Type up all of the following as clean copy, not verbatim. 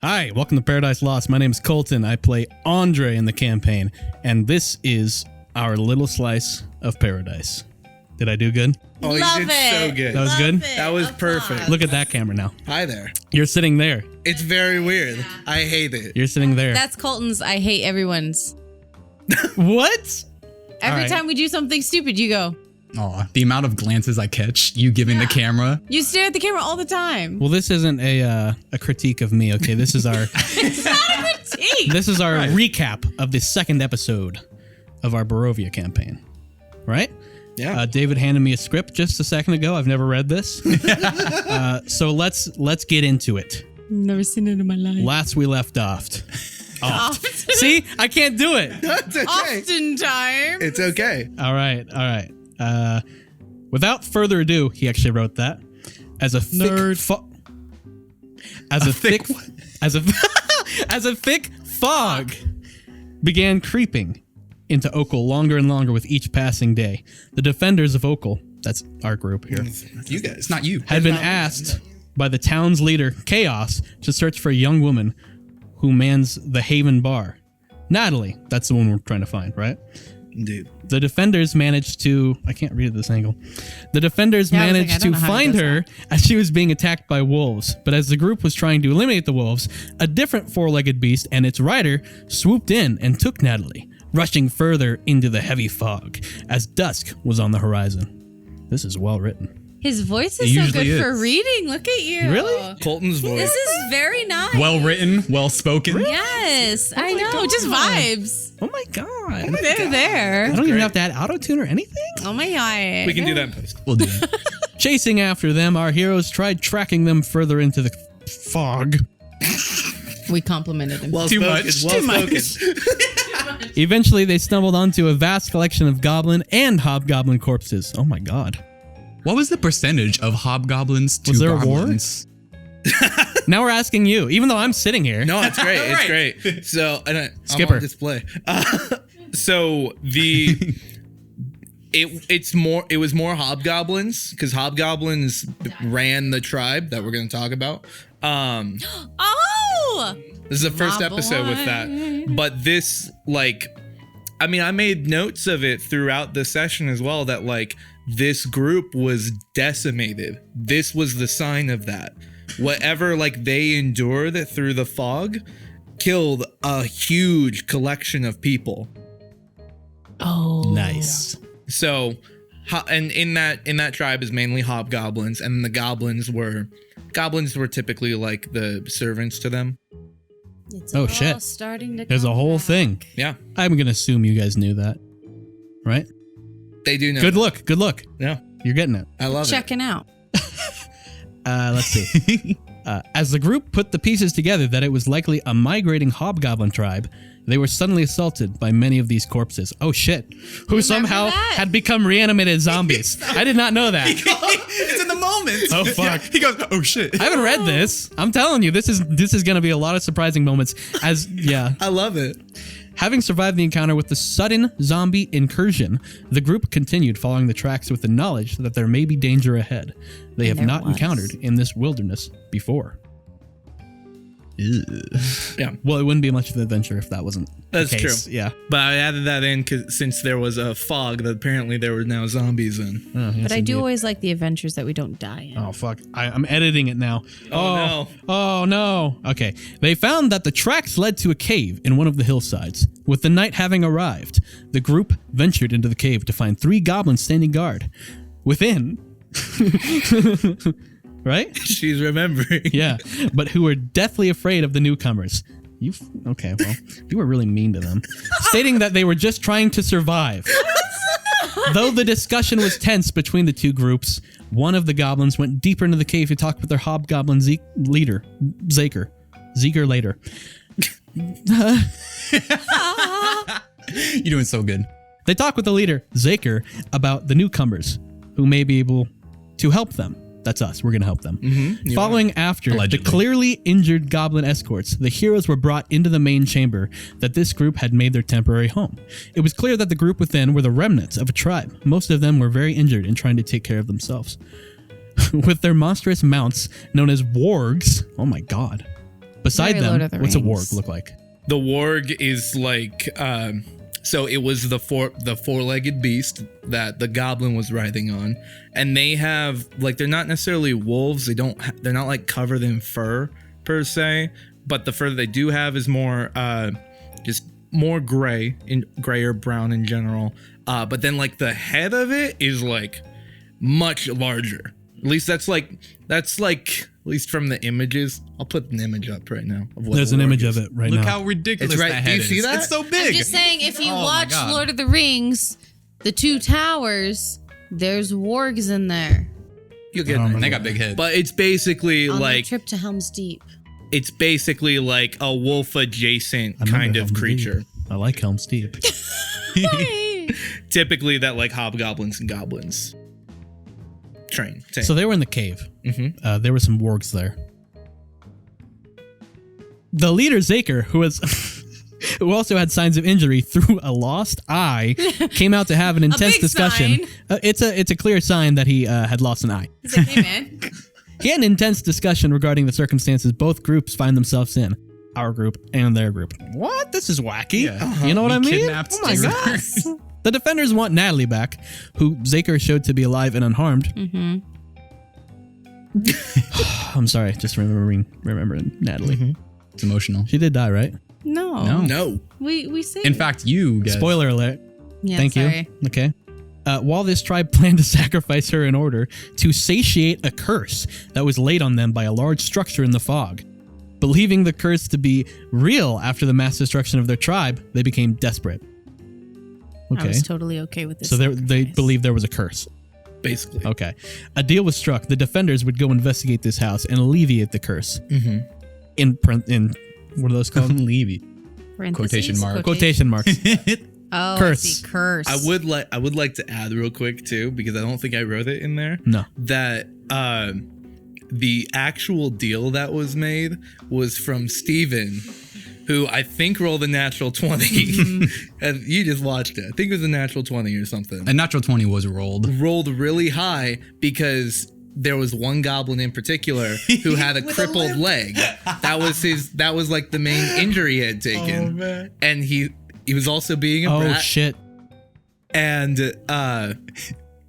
Hi, welcome to Paradise Lost. My name is Colton. I play Andre in the campaign, and this is our little slice of paradise. Did I do good? Oh, you did so good. That was good? That was perfect. Look at that camera now. Hi there. You're sitting there. It's very weird. I hate it. You're sitting there. That's Colton's I hate everyone's. What? Every time we do something stupid, you go. Oh, the amount of glances I catch, you giving the camera. You stare at the camera all the time. Well, this isn't a critique of me, okay? This is our It's not a critique. this is our recap of the second episode of our Barovia campaign. Right? Yeah. David handed me a script just a second ago. I've never read this. So let's get into it. Never seen it in my life. Last we left off. See? I can't do it. That's okay. Oftentimes. It's okay. All right. Without further ado, he actually wrote that as a thick fog began creeping into Okel longer and longer with each passing day. The defenders of Okel, that's our group here, You guys. It's not you. had been asked by the town's leader, Chaos, to search for a young woman who mans the Haven Bar. Natalie, that's the one we're trying to find, right? Indeed. The defenders managed to... I can't read at this angle. The defenders managed to find her as she was being attacked by wolves. But as the group was trying to eliminate the wolves, a different four-legged beast and its rider swooped in and took Natalie, rushing further into the heavy fog as dusk was on the horizon. This is well written. His voice is so good usually for is. reading. Look at you. Really? Colton's voice. This is very nice. Well written, well spoken. Yes, I know. Just vibes. Oh my god. They're there. I don't even have to add auto-tune or anything? Oh my god. We can do that in post. We'll do that. Chasing after them, our heroes tried tracking them further into the fog. We complimented him. Well Too spoken. much. Well Too spoken. Eventually, they stumbled onto a vast collection of goblin and hobgoblin corpses. Oh my god. What was the percentage of hobgoblins to Was there a war? goblins? Now we're asking you, even though I'm sitting here. No, it's great. It's Right. great. So, I'm Skipper. on display. So it was more hobgoblins because hobgoblins ran the tribe that we're going to talk about. Oh! This is the first My episode with that. But this, I made notes of it throughout the session as well, that, this group was decimated. This was the sign of that. Whatever, they endured through the fog killed a huge collection of people. Oh. Nice. So, and in that tribe is mainly hobgoblins, and the goblins were typically the servants to them. It's Oh, all shit. starting to There's a come whole back. thing. Yeah, I'm going to assume you guys knew that. Right? they do know. Good look. Yeah, You're getting it. I love it. Checking out. Let's see. As the group put the pieces together that it was likely a migrating hobgoblin tribe, they were suddenly assaulted by many of these corpses. Oh shit. Who somehow that? had become reanimated zombies. I did not know that. It's in the moment. Oh, fuck. He goes, oh shit. I haven't read this. I'm telling you, this is going to be a lot of surprising moments. I love it. Having survived the encounter with the sudden zombie incursion, the group continued following the tracks with the knowledge that there may be danger ahead they have there not was. encountered in this wilderness before. Yeah, Well, it wouldn't be much of an adventure if that wasn't That's the case. true. Yeah. But I added that in since there was a fog that apparently there were now zombies in. Oh, yes, But I do indeed. always like the adventures that we don't die in. Oh, fuck. I'm editing it now. Oh, Oh, no. Okay. They found that the tracks led to a cave in one of the hillsides. With the night having arrived, the group ventured into the cave to find 3 goblins standing guard. Within... Right? She's remembering. Yeah. But who were deathly afraid of the newcomers. Okay, well, you were really mean to them. Stating that they were just trying to survive. Though the discussion was tense between the two groups, one of the goblins went deeper into the cave to talk with their hobgoblin leader, Zaker. Zeker later. You're doing so good. They talk with the leader, Zaker, about the newcomers who may be able to help them. That's us. We're going to help them. Following after Allegedly. the clearly injured goblin escorts, the heroes were brought into the main chamber that this group had made their temporary home. It was clear that the group within were the remnants of a tribe. Most of them were very injured and trying to take care of themselves. With their monstrous mounts known as wargs, oh my god, Beside Very Lord them, of the what's a Rings. warg look like? The warg is like so it was the four-legged beast that the goblin was riding on, and they have like, they're not necessarily wolves. They're not like covered in fur per se, but the fur that they do have is more just more gray or brown in general. But then like the head of it is like much larger. At least that's like at least from the images. I'll put an image up right now. Of what There's the an warg image is. of it right Look now. how ridiculous It's right- that do you head see is. that? It's so I'm big. just saying, if you Oh my watch God. Lord of the Rings, the Two Towers, there's wargs in there You'll get I don't it. They got big head. But it's basically on their like trip to Helm's Deep. it's basically like a wolf adjacent I remember kind of Helm's creature. Deep. I like Helm's Deep. Typically that like hobgoblins and goblins train. So they were in the cave. Mhm. There were some wargs there. The leader, Zaker, who also had signs of injury through a lost eye, came out to have an intense big discussion. sign. It's a clear sign that he had lost an eye. He's like, hey man. He had an intense discussion regarding the circumstances both groups find themselves in. Our group and their group. What? This is wacky. Yeah. You know what I mean? Kidnapped Oh my Stewart. god. The defenders want Natalie back, who Zaker showed to be alive and unharmed. Mm-hmm. I'm sorry, just remembering Natalie. It's emotional. She did die, right? No. No. No. We say In fact, you get Spoiler alert. Yeah, Thank sorry. you. Okay. While this tribe planned to sacrifice her in order to satiate a curse that was laid on them by a large structure in the fog. Believing the curse to be real after the mass destruction of their tribe, they became desperate. I Okay. was totally okay with this. So they sacrifice. believed there was a curse. Basically. Okay. A deal was struck. The defenders would go investigate this house and alleviate the curse. Mm-hmm. In what are those called? Levy. Parentheses? Quotation mark. Quotation marks. Oh, Curse. I see. Curse. I would like to add real quick too, because I don't think I wrote it in there, No. that the actual deal that was made was from Steven, who I think rolled a natural 20. And you just watched it. I think it was a natural 20 or something. A natural 20 was rolled. Rolled really high because there was one goblin in particular who had a crippled leg. That was like the main injury he had taken. Oh, man. And he was also being a Oh brat. shit. And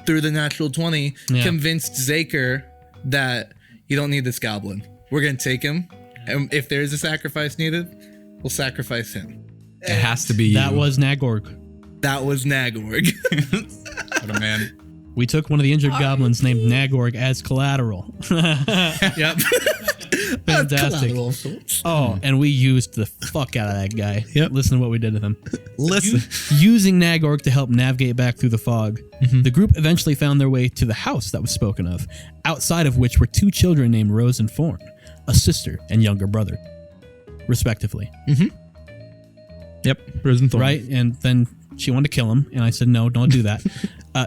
through the natural 20, Yeah. convinced Zaker that you don't need this goblin. We're gonna take him, and if there is a sacrifice needed, we'll sacrifice him. It has to be you. That was Nagorg. That was Nagorg. What a man. We took one of the injured goblins named Nagorg as collateral. Yep. Fantastic. Oh, and we used the fuck out of that guy. Yep. Listen to what we did to him. Listen. Using Nagorg to help navigate back through the fog, the group eventually found their way to the house that was spoken of, outside of which were two children named Rose and Thorn, a sister and younger brother, respectively. Yep. Rosenthal. Right? And then she wanted to kill him, and I said, no, don't do that.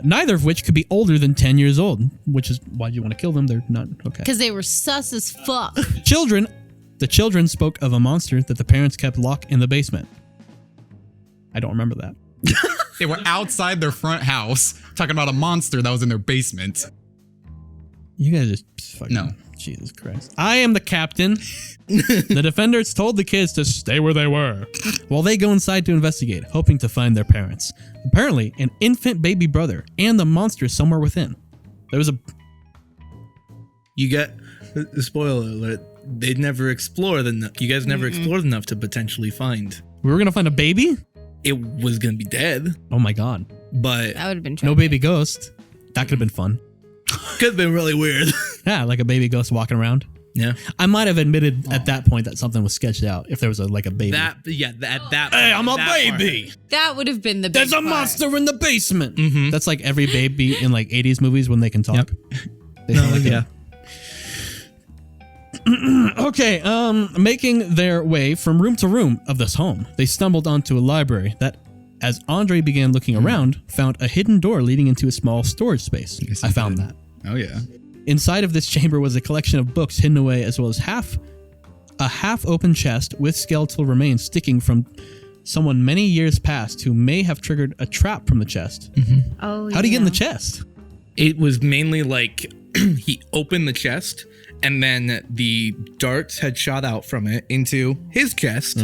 Neither of which could be older than 10 years old, which is why you want to kill them. They're not okay. Because they were sus as fuck. The children spoke of a monster that the parents kept locked in the basement. I don't remember that. They were outside their front house talking about a monster that was in their basement. You guys just fucking... No. Jesus Christ. I am the captain. The defenders told the kids to stay where they were, while they go inside to investigate, hoping to find their parents. Apparently, an infant baby brother and the monster somewhere within. There was a... You get the spoiler alert. They'd never explored enough. You guys never explored enough to potentially find. We were going to find a baby? It was gonna be dead, Oh my god. but That would have been No tragic. baby ghost. That could have been fun. could have been really weird. Yeah, like a baby ghost walking around. Yeah. I might have admitted at that point that something was sketched out if there was a baby. That Hey, I'm a that baby. That would have been the big There's a part. monster in the basement. Mhm. That's like every baby in like 80s movies when they can talk. Yep. They sound like that. Okay, making their way from room to room of this home, they stumbled onto a library that, as Andre began looking around, found a hidden door leading into a small storage space. Yes, I you found did. that. Oh, yeah. Inside of this chamber was a collection of books hidden away, as well as a half-open chest with skeletal remains sticking from someone many years past who may have triggered a trap from the chest. Oh, How do you get in the chest? It was mainly like he opened the chest and then the darts had shot out from it into his chest,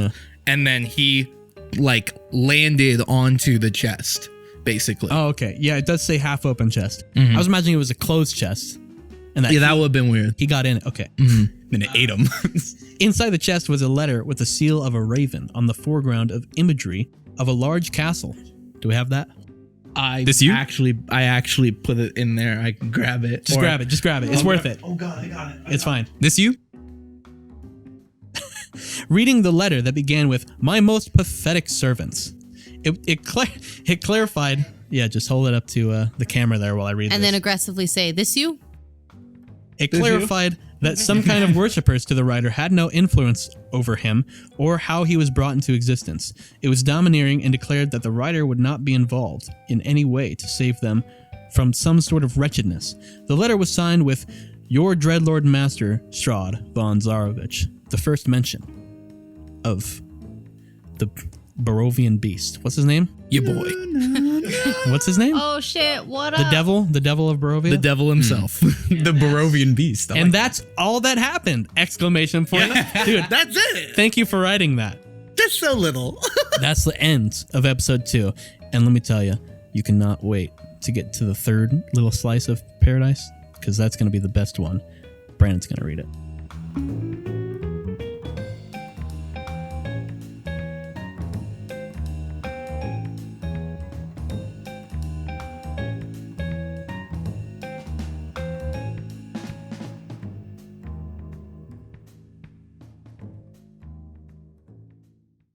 and then he like landed onto the chest, basically. Oh, okay. Yeah, it does say half open chest. I was imagining it was a closed chest. And that would have been weird. He got in it. Okay. Then it ate him. Inside the chest was a letter with the seal of a raven on the foreground of imagery of a large castle. Do we have that? I you? actually put it in there. I can grab it. Just grab it. Just grab it. It's worth it. Oh God, I got it. It's fine. This you? Reading the letter that began with "My most pathetic servants," it clarified. Yeah, just hold it up to the camera there while I read. And then aggressively say, "This you?" It clarified that some kind of worshippers to the writer had no influence over him or how he was brought into existence. It was domineering and declared that the writer would not be involved in any way to save them from some sort of wretchedness. The letter was signed with "Your Dreadlord Master, Strahd von Zarovich," the first mention of the Barovian beast. What's his name? Your boy. What's his name? Oh shit! What The up? devil of Barovia? The devil himself. The Barovian beast. And that's all that happened! Exclamation point. Dude, That's it. thank you for writing that. Just so little. That's the end of episode 2. And let me tell you, you cannot wait to get to the third little slice of paradise, because that's going to be the best one. Brandon's going to read it.